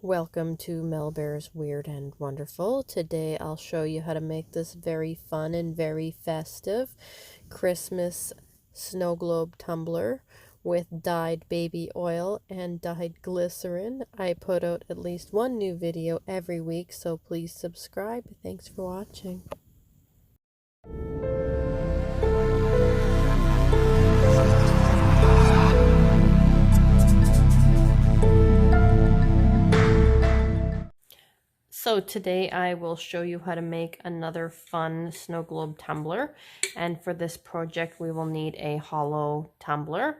Welcome to Mel Bear's Weird and Wonderful. Today I'll show you how to make this very fun and very festive Christmas snow globe tumbler with dyed baby oil and dyed glycerin. I put out at least one new video every week, so please subscribe. Thanks for watching. So today I will show you how to make another fun snow globe tumbler, and for this project we will need a hollow tumbler,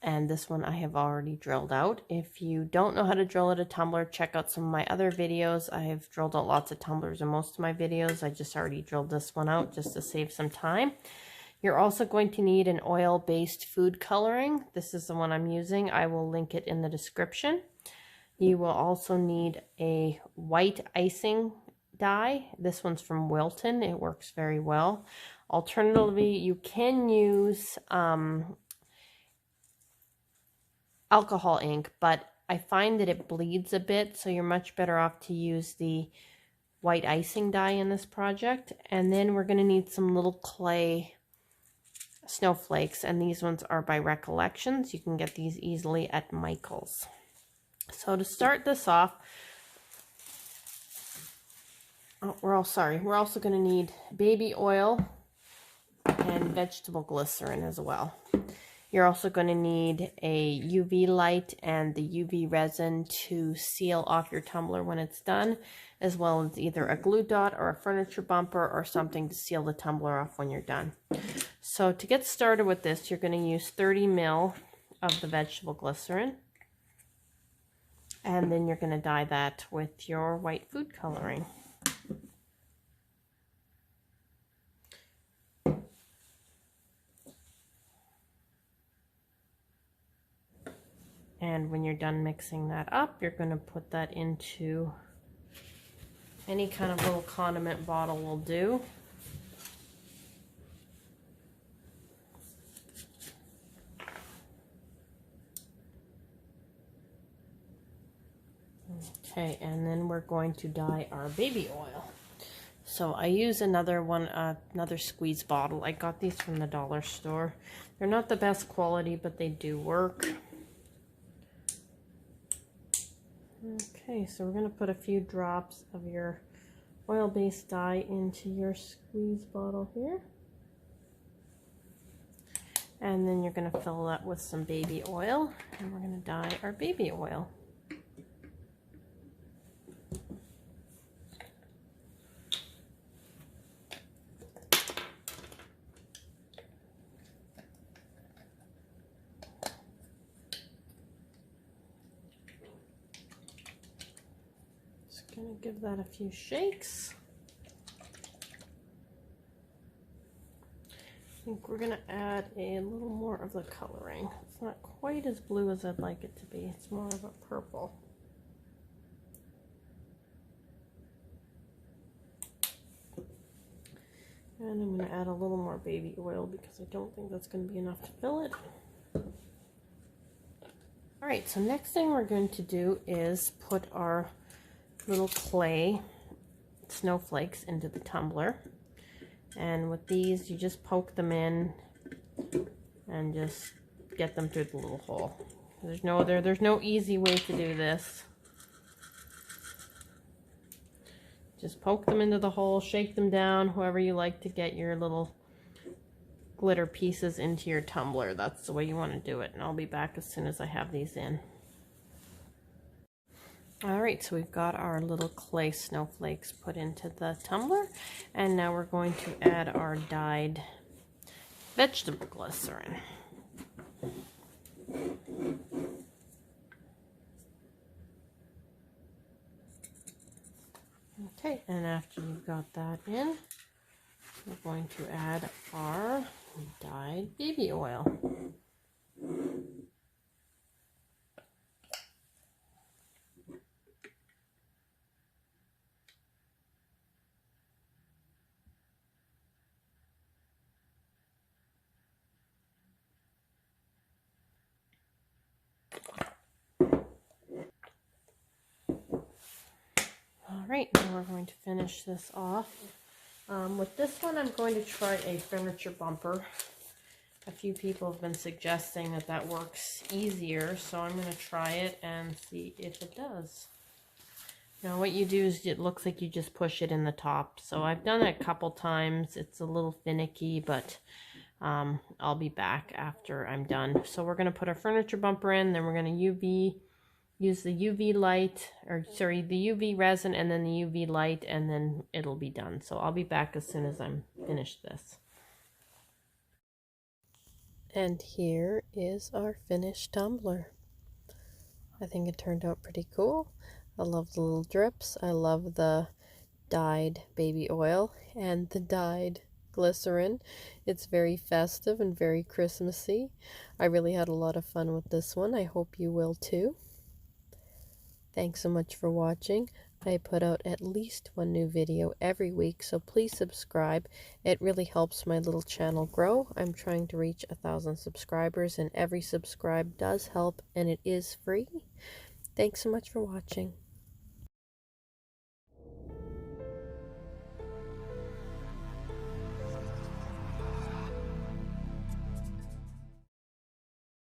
and this one I have already drilled out. If you don't know how to drill out a tumbler, check out some of my other videos. I have drilled out lots of tumblers in most of my videos. I just already drilled this one out just to save some time. You're also going to need an oil-based food coloring. This is the one I'm using. I will link it in the description. You will also need a white icing dye. This one's from Wilton. It works very well. Alternatively, you can use alcohol ink, but I find that it bleeds a bit, so you're much better off to use the white icing dye in this project. And then we're going to need some little clay snowflakes, and these ones are by Recollections. You can get these easily at Michael's. So to start this off, we're also going to need baby oil and vegetable glycerin as well. You're also going to need a UV light and the UV resin to seal off your tumbler when it's done, as well as either a glue dot or a furniture bumper or something to seal the tumbler off when you're done. So to get started with this, you're going to use 30 ml of the vegetable glycerin. And then you're going to dye that with your white food coloring. And when you're done mixing that up, you're going to put that into any kind of little condiment bottle will do. Okay, and then we're going to dye our baby oil. So I use another squeeze bottle. I got these from the dollar store. They're not the best quality, but they do work. Okay, so we're going to put a few drops of your oil-based dye into your squeeze bottle here. And then you're going to fill that with some baby oil, and we're going to dye our baby oil. Gonna give that a few shakes. I think we're gonna add a little more of the coloring. It's not quite as blue as I'd like it to be. It's more of a purple. And I'm gonna add a little more baby oil because I don't think that's gonna be enough to fill it. All right, so next thing we're going to do is put our little clay snowflakes into the tumbler, and with these you just poke them in and just get them through the little hole. There's no easy way to do this. Just poke them into the hole, shake them down, however you like to get your little glitter pieces into your tumbler. That's the way you want to do it, and I'll be back as soon as I have these in. Alright, so we've got our little clay snowflakes put into the tumbler, and now we're going to add our dyed vegetable glycerin. Okay, and after you've got that in, we're going to add our dyed baby oil. right, now we're going to finish this off. With this one, I'm going to try a furniture bumper. A few people have been suggesting that that works easier, so I'm going to try it and see if it does. Now what you do is it looks like you just push it in the top. So I've done it a couple times. It's a little finicky, but I'll be back after I'm done. So we're going to put our furniture bumper in, then we're going to use the UV light, or sorry, the UV resin and then the UV light, and then it'll be done. So I'll be back as soon as I'm finished this. And here is our finished tumbler. I think it turned out pretty cool. I love the little drips. I love the dyed baby oil and the dyed glycerin. It's very festive and very Christmassy. I really had a lot of fun with this one. I hope you will too. Thanks so much for watching. I put out at least one new video every week, so please subscribe. It really helps my little channel grow. I'm trying to reach 1,000 subscribers, and every subscribe does help, and it is free. Thanks so much for watching.